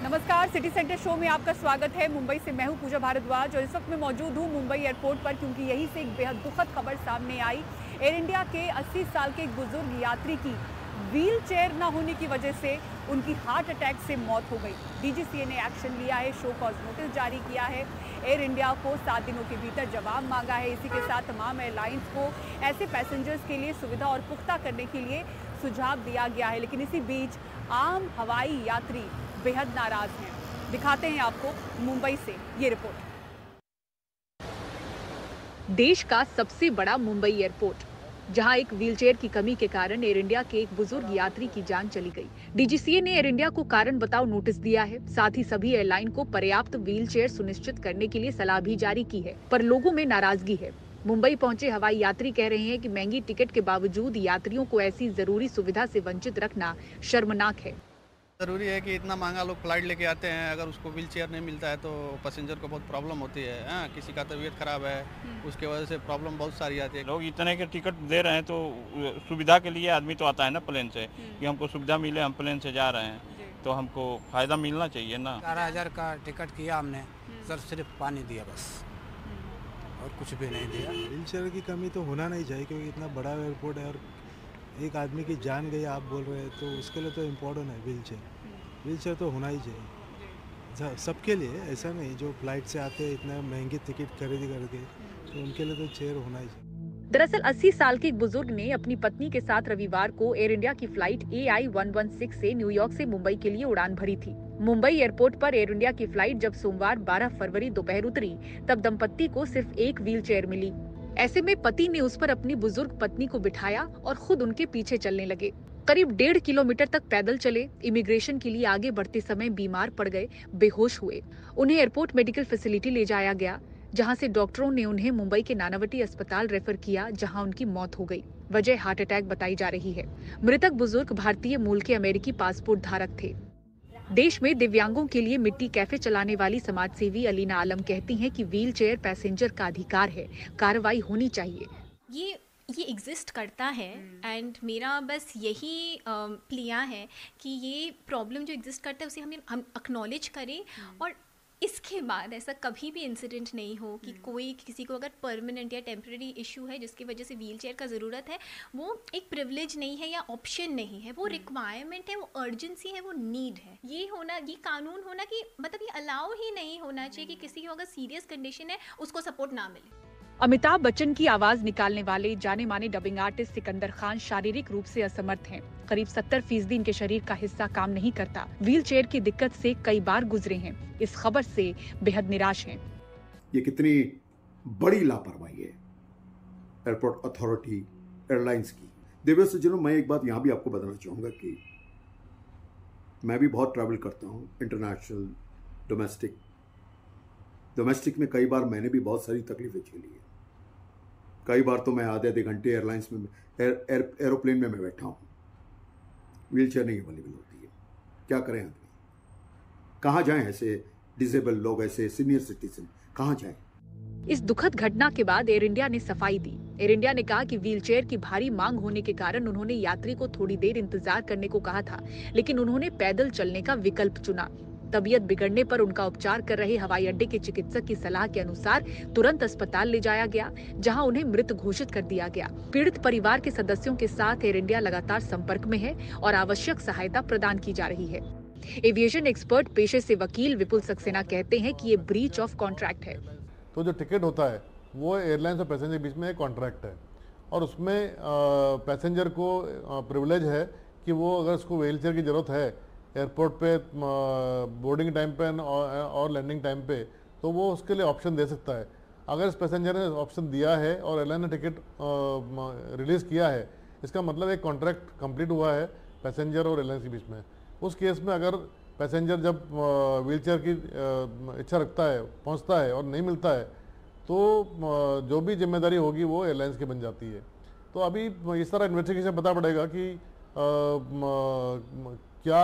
नमस्कार, city centre show में आपका स्वागत है। मुंबई से मैं हूं पूजा भारद्वाज और इस वक्त मैं मौजूद हूं मुंबई एयरपोर्ट पर, क्योंकि यहीं से एक बेहद दुखद खबर सामने आई। एयर इंडिया के 80 साल के एक बुजुर्ग यात्री की व्हील चेयर न होने की वजह से उनकी हार्ट अटैक से मौत हो गई। डीजीसीए ने एक्शन लिया है, शो कॉज नोटिस जारी किया है, एयर इंडिया को 7 दिनों के भीतर जवाब मांगा है। इसी के साथ तमाम एयरलाइंस को ऐसे पैसेंजर्स के लिए सुविधा और पुख्ता करने के लिए सुझाव दिया गया है। लेकिन इसी बीच आम हवाई यात्री बेहद नाराज हैं। दिखाते हैं आपको मुंबई से ये रिपोर्ट। देश का सबसे बड़ा मुंबई एयरपोर्ट, जहां एक व्हीलचेयर की कमी के कारण एयर इंडिया के एक बुजुर्ग यात्री की जान चली गई। डीजीसीए ने एयर इंडिया को कारण बताओ नोटिस दिया है। साथ ही सभी एयरलाइन को पर्याप्त व्हीलचेयर सुनिश्चित करने के लिए सलाह भी जारी की है, पर लोगों में नाराजगी है। मुंबई पहुंचे हवाई यात्री कह रहे हैं कि महंगी टिकट के बावजूद यात्रियों को ऐसी जरूरी सुविधा से वंचित रखना शर्मनाक है। ज़रूरी है कि इतना महंगा लोग फ्लाइट लेके आते हैं, अगर उसको व्हील चेयर नहीं मिलता है तो पैसेंजर को बहुत प्रॉब्लम होती है। हाँ, किसी का तबीयत खराब है, उसके वजह से प्रॉब्लम बहुत सारी आती है। लोग इतने के टिकट दे रहे हैं तो सुविधा के लिए आदमी तो आता है ना प्लेन से, कि हमको सुविधा मिले, हम प्लेन से जा रहे हैं तो हमको फ़ायदा मिलना चाहिए ना। 12,000 का टिकट किया हमने, सर सिर्फ पानी दिया बस, और कुछ भी नहीं दिया। व्हील चेयर की कमी तो होना नहीं चाहिए, क्योंकि इतना बड़ा एयरपोर्ट है और एक आदमी की जान गई आप बोल रहे हैं, तो उसके लिए तो इम्पोर्टेंट है व्हील चेयर। व्हील चेयर तो होना ही चाहिए सबके लिए, ऐसा नहीं जो फ्लाइट से आते हैं इतना महंगी टिकट खरीदी करके, तो उनके लिए तो चेयर होना ही चाहिए। दरअसल 80 साल के एक बुजुर्ग ने अपनी पत्नी के साथ रविवार को एयर इंडिया की फ्लाइट AI-116 से न्यूयॉर्क से मुंबई के लिए उड़ान भरी थी। मुंबई एयरपोर्ट पर एयर इंडिया की फ्लाइट जब सोमवार 12 फरवरी दोपहर उतरी, तब दंपत्ति को सिर्फ एक व्हील चेयर मिली। ऐसे में पति ने उस पर अपनी बुजुर्ग पत्नी को बिठाया और खुद उनके पीछे चलने लगे। करीब 1.5 किलोमीटर तक पैदल चले। इमिग्रेशन के लिए आगे बढ़ते समय बीमार पड़ गए, बेहोश हुए। उन्हें एयरपोर्ट मेडिकल फैसिलिटी ले जाया गया, जहां से डॉक्टरों ने उन्हें मुंबई के नानावटी अस्पताल रेफर किया, जहां उनकी मौत हो गई। वजह हार्ट अटैक बताई जा रही है। मृतक बुजुर्ग भारतीय मूल के अमेरिकी पासपोर्ट धारक थे। देश में दिव्यांगों के लिए मिट्टी कैफे चलाने वाली समाजसेवी अलीना आलम कहती हैं कि व्हील चेयर पैसेंजर का अधिकार है, कार्रवाई होनी चाहिए। ये एग्जिस्ट करता है एंड मेरा बस यही प्लिया है कि ये प्रॉब्लम जो एग्जिस्ट करता है उसे हम एक्नॉलेज करें, और इसके बाद ऐसा कभी भी इंसिडेंट नहीं हो कि कोई किसी को अगर परमानेंट या टेम्परेरी इशू है जिसकी वजह से व्हील चेयर का ज़रूरत है, वो एक प्रिविलेज नहीं है या ऑप्शन नहीं है, वो रिक्वायरमेंट है, वो अर्जेंसी है, वो नीड है। ये होना, ये कानून होना कि मतलब ये अलाउ ही नहीं होना चाहिए कि किसी को अगर सीरियस कंडीशन है उसको सपोर्ट ना मिले। अमिताभ बच्चन की आवाज निकालने वाले जाने माने डबिंग आर्टिस्ट सिकंदर खान शारीरिक रूप से असमर्थ हैं। करीब 70% इनके शरीर का हिस्सा काम नहीं करता। व्हील चेयर की दिक्कत से कई बार गुजरे हैं। इस खबर से बेहद निराश हैं। ये कितनी बड़ी लापरवाही है एयरपोर्ट अथॉरिटी, एयरलाइंस की। देवेश सज्जनों, मैं एक बात यहाँ भी आपको बताना चाहूँगा कि मैं भी बहुत ट्रैवल करता हूँ, इंटरनेशनल, डोमेस्टिक में कई बार मैंने भी बहुत सारी तकलीफें झेली है। कई बार तो मैं आधे घंटे एयरलाइंस में एरोप्लेन में मैं बैठा हूँ, व्हील चेयर नहीं अवेलेबल होती है। क्या करें आदमी, कहाँ जाएं? ऐसे डिसेबल लोग, ऐसे सीनियर सिटीजन कहाँ जाएं? इस दुखद घटना के बाद एयर इंडिया ने सफाई दी। एयर इंडिया ने कहा कि व्हील चेयर की भारी मांग होने के कारण उन्होंने यात्री को थोड़ी देर इंतजार करने को कहा था, लेकिन उन्होंने पैदल चलने का विकल्प चुना। तबीयत बिगड़ने पर उनका उपचार कर रहे हवाई अड्डे के चिकित्सक की सलाह के अनुसार तुरंत अस्पताल ले जाया गया, जहां उन्हें मृत घोषित कर दिया गया। पीड़ित परिवार के सदस्यों के साथ एयर इंडिया लगातार संपर्क में है और आवश्यक सहायता प्रदान की जा रही है। एविएशन एक्सपर्ट पेशे से वकील विपुल सक्सेना कहते हैं कि ये ब्रीच ऑफ कॉन्ट्रैक्ट है। तो जो टिकट होता है वो एयरलाइंस और पैसेंजर के बीच में एक कॉन्ट्रैक्ट है, और उसमें पैसेंजर को प्रिविलेज है कि वो अगर उसको व्हील चेयर की ज़रूरत है एयरपोर्ट पे बोर्डिंग टाइम पे और लैंडिंग टाइम पे, तो वो उसके लिए ऑप्शन दे सकता है। अगर इस पैसेंजर ने ऑप्शन दिया है और एयरलाइन ने टिकट रिलीज़ किया है, इसका मतलब एक कॉन्ट्रैक्ट कंप्लीट हुआ है पैसेंजर और एयरलाइन के बीच में। उस केस में अगर पैसेंजर जब व्हील चेयर की इच्छा रखता है, पहुंचता है और नहीं मिलता है, तो जो भी जिम्मेदारी होगी वो एयरलाइंस की बन जाती है। तो अभी इस तरह इन्वेस्टिगेशन पता पड़ेगा कि क्या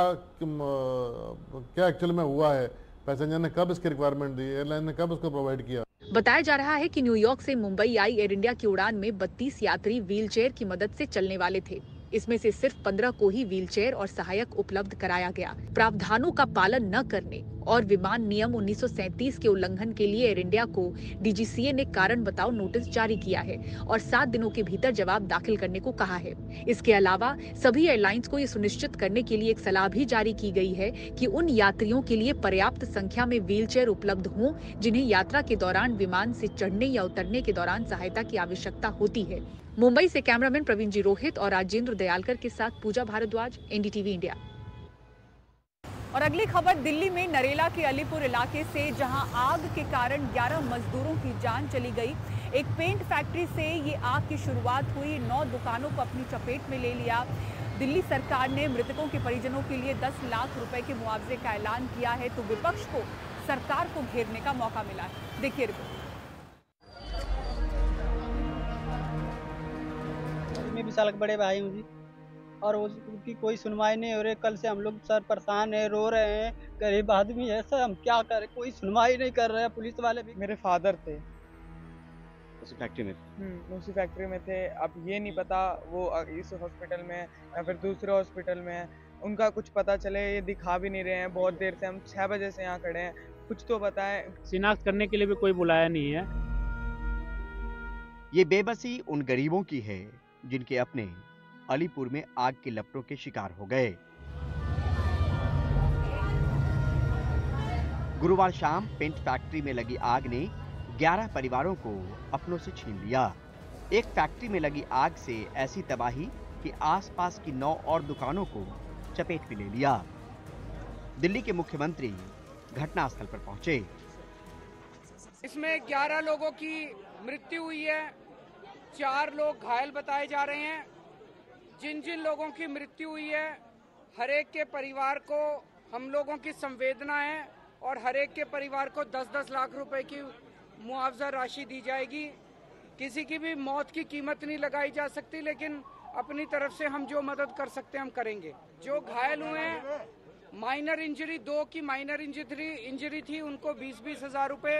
एक्चुअल में हुआ है, पैसेंजर ने कब इसकी रिक्वायरमेंट दी, एयरलाइन ने कब उसको प्रोवाइड किया। बताया जा रहा है कि न्यूयॉर्क से मुंबई आई एयर इंडिया की उड़ान में 32 यात्री व्हील चेयर की मदद से चलने वाले थे। इसमें से सिर्फ 15 को ही व्हीलचेयर और सहायक उपलब्ध कराया गया। प्रावधानों का पालन न करने और विमान नियम 1937 के उल्लंघन के लिए एयर इंडिया को DGCA ने कारण बताओ नोटिस जारी किया है और 7 दिनों के भीतर जवाब दाखिल करने को कहा है। इसके अलावा सभी एयरलाइंस को ये सुनिश्चित करने के लिए एक सलाह भी जारी की गई है कि उन यात्रियों के लिए पर्याप्त संख्या में व्हीलचेयर उपलब्ध हों जिन्हें यात्रा के दौरान विमान से चढ़ने या उतरने के दौरान सहायता की आवश्यकता होती है। मुंबई से कैमरामैन प्रवीण जी रोहित और राजेंद्र दयालकर के साथ पूजा भारद्वाज, NDTV इंडिया। और अगली खबर दिल्ली में नरेला के अलीपुर इलाके से, जहां आग के कारण 11 मजदूरों की जान चली गई। एक पेंट फैक्ट्री से ये आग की शुरुआत हुई, 9 दुकानों को अपनी चपेट में ले लिया। दिल्ली सरकार ने मृतकों के परिजनों के लिए 10 लाख रुपए के मुआवजे का ऐलान किया है, तो विपक्ष को सरकार को घेरने का मौका मिला है। देखिए रिपोर्ट। मैं भी साल के बड़े भाई हूँ जी, और उनकी कोई सुनवाई नहीं हो रही। कल से हम लोग सर परेशान है, रो रहे हैं, गरीब आदमी है सर, हम क्या करें, कोई सुनवाई नहीं कर रहे हैं। पुलिस वाले भी। मेरे फादर थे उसी फैक्ट्री में उसी फैक्ट्री में थे। अब ये नहीं पता वो इस हॉस्पिटल में है या फिर दूसरे हॉस्पिटल में है, उनका कुछ पता चले। ये दिखा भी नहीं रहे हैं, बहुत देर से हम 6 बजे से यहाँ खड़े हैं, कुछ तो बताएं। शिनाख्त करने के लिए भी कोई बुलाया नहीं है। ये बेबसी उन गरीबों की है जिनके अपने अलीपुर में आग के लपटों के शिकार हो गए। गुरुवार शाम पेंट फैक्ट्री में लगी आग ने 11 परिवारों को अपनों से छीन लिया। एक फैक्ट्री में लगी आग से ऐसी तबाही कि आसपास की 9 और दुकानों को चपेट में ले लिया। दिल्ली के मुख्यमंत्री घटनास्थल पर पहुंचे। इसमें 11 लोगों की मृत्यु हुई है, 4 लोग घायल बताए जा रहे हैं। जिन जिन लोगों की मृत्यु हुई है, हर एक के परिवार को हम लोगों की संवेदना है और हर एक के परिवार को 10-10 लाख रुपए की मुआवजा राशि दी जाएगी। किसी की भी मौत की कीमत नहीं लगाई जा सकती, लेकिन अपनी तरफ से हम जो मदद कर सकते हैं हम करेंगे। जो घायल हुए हैं, माइनर इंजरी, 2 की माइनर इंजरी थी, उनको 20-20 हजार रुपए,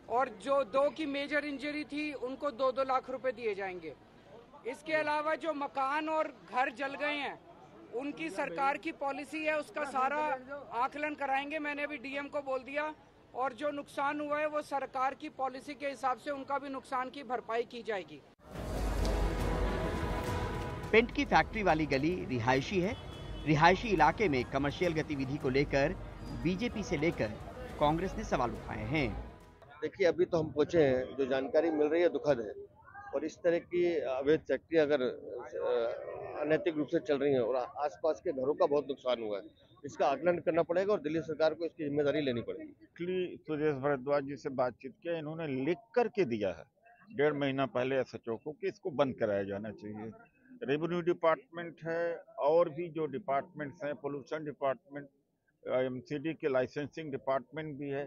और जो 2 की मेजर इंजरी थी उनको 2-2 लाख रुपए दिए जाएंगे। इसके अलावा जो मकान और घर जल गए हैं, उनकी सरकार की पॉलिसी है, उसका सारा आकलन कराएंगे। मैंने अभी DM को बोल दिया, और जो नुकसान हुआ है वो सरकार की पॉलिसी के हिसाब से उनका भी नुकसान की भरपाई की जाएगी। पेंट की फैक्ट्री वाली गली रिहायशी है। रिहायशी इलाके में कमर्शियल गतिविधि को लेकर बीजेपी से लेकर कांग्रेस ने सवाल उठाए हैं। देखिए, अभी तो हम पहुंचे हैं, जो जानकारी मिल रही है दुखद है, और इस तरह की अवैध फैक्ट्री अगर अनैतिक रूप से चल रही है और आसपास के घरों का बहुत नुकसान हुआ है, इसका आकलन करना पड़ेगा और दिल्ली सरकार को इसकी जिम्मेदारी लेनी पड़ेगी। सुरेश भारद्वाज जी से बातचीत किया, इन्होंने लिख करके दिया है 1.5 महीना पहले SHO को कि इसको बंद कराया जाना चाहिए। रेवेन्यू डिपार्टमेंट है और भी जो डिपार्टमेंट्स हैं, पोल्यूशन डिपार्टमेंट, MCD के लाइसेंसिंग डिपार्टमेंट भी है,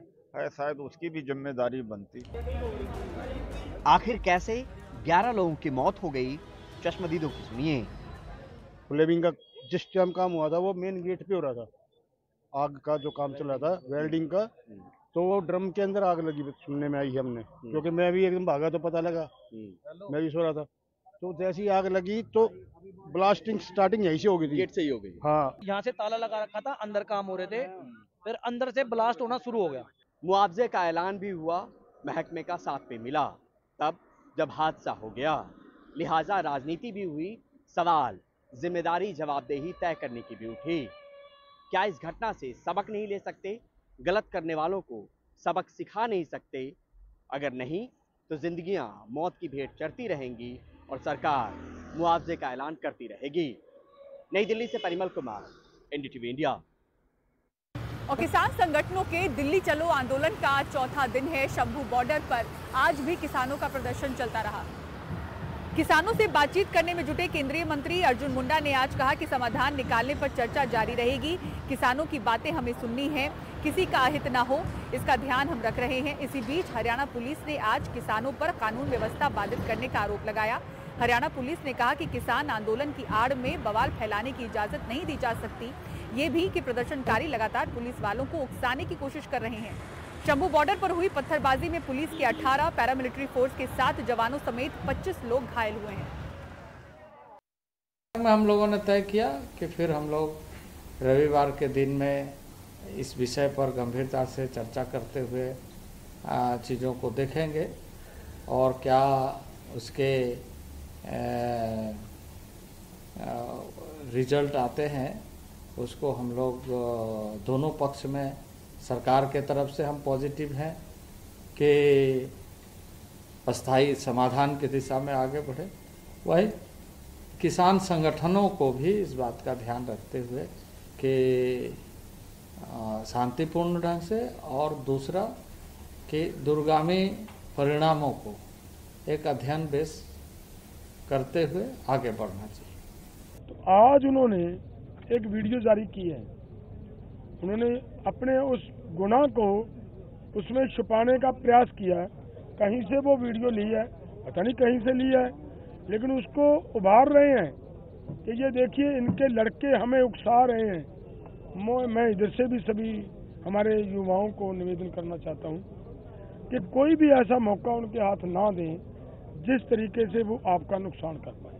शायद उसकी भी जिम्मेदारी बनती। आखिर कैसे 11 लोगों की मौत हो गई, चश्मदीदों की सुनिए। फ्लेमिंग का जिस टाइम काम हुआ था वो मेन गेट पे हो रहा था, आग का जो काम चल रहा था वेल्डिंग का, तो वो ड्रम के अंदर आग लगी सुनने में आई हमने, क्योंकि मैं भी एकदम भागा तो पता लगा, मैं भी सो रहा था। तो जैसी आग लगी तो ब्लास्टिंग स्टार्टिंग यहीं से हो गई थी, गेट से ही हो गई। हाँ, यहाँ से ताला लगा रखा था, अंदर काम हो रहे थे, फिर अंदर से ब्लास्ट होना शुरू हो गया। मुआवजे का ऐलान भी हुआ, महकमे का साथ पे मिला, तब जब हादसा हो गया। लिहाजा राजनीति भी हुई, सवाल जिम्मेदारी जवाबदेही तय करने की भी उठी। क्या इस घटना से सबक नहीं ले सकते? गलत करने वालों को सबक सिखा नहीं सकते? अगर नहीं तो जिंदगियां मौत की भेंट चढ़ती रहेंगी और सरकार मुआवजे का ऐलान करती रहेगी। नई दिल्ली से परिमल कुमार, NDTV इंडिया। और किसान संगठनों के दिल्ली चलो आंदोलन का आज चौथा दिन है। शंभू बॉर्डर पर आज भी किसानों का प्रदर्शन चलता रहा। किसानों से बातचीत करने में जुटे केंद्रीय मंत्री अर्जुन मुंडा ने आज कहा कि समाधान निकालने पर चर्चा जारी रहेगी। किसानों की बातें हमें सुननी है, किसी का अहित ना हो, इसका ध्यान हम रख रहे हैं। इसी बीच हरियाणा पुलिस ने आज किसानों पर कानून व्यवस्था बाधित करने का आरोप लगाया। हरियाणा पुलिस ने कहा कि किसान आंदोलन की आड़ में बवाल फैलाने की इजाजत नहीं दी जा सकती। ये भी कि प्रदर्शनकारी लगातार पुलिस वालों को उकसाने की कोशिश कर रहे हैं। शंभू बॉर्डर पर हुई पत्थरबाजी में पुलिस के 18, पैरामिलिट्री फोर्स के 7 जवानों समेत 25 लोग घायल हुए हैं। हम लोगों ने तय किया कि फिर हम लोग रविवार के दिन में इस विषय पर गंभीरता से चर्चा करते हुए चीज़ों को देखेंगे और क्या उसके रिजल्ट आते हैं उसको हम लोग दोनों पक्ष में सरकार के तरफ से हम पॉजिटिव हैं कि अस्थायी समाधान की दिशा में आगे बढ़े, वही किसान संगठनों को भी इस बात का ध्यान रखते हुए कि शांतिपूर्ण ढंग से और दूसरा कि दूरगामी परिणामों को एक अध्ययन बेस करते हुए आगे बढ़ना चाहिए। तो आज उन्होंने एक वीडियो जारी की है, उन्होंने अपने उस गुनाह को उसमें छुपाने का प्रयास किया। कहीं से वो वीडियो ली है, पता नहीं कहीं से ली है, लेकिन उसको उभार रहे हैं कि ये देखिए इनके लड़के हमें उकसा रहे हैं। मैं इधर से भी सभी हमारे युवाओं को निवेदन करना चाहता हूँ कि कोई भी ऐसा मौका उनके हाथ ना दें जिस तरीके से वो आपका नुकसान कर पाए।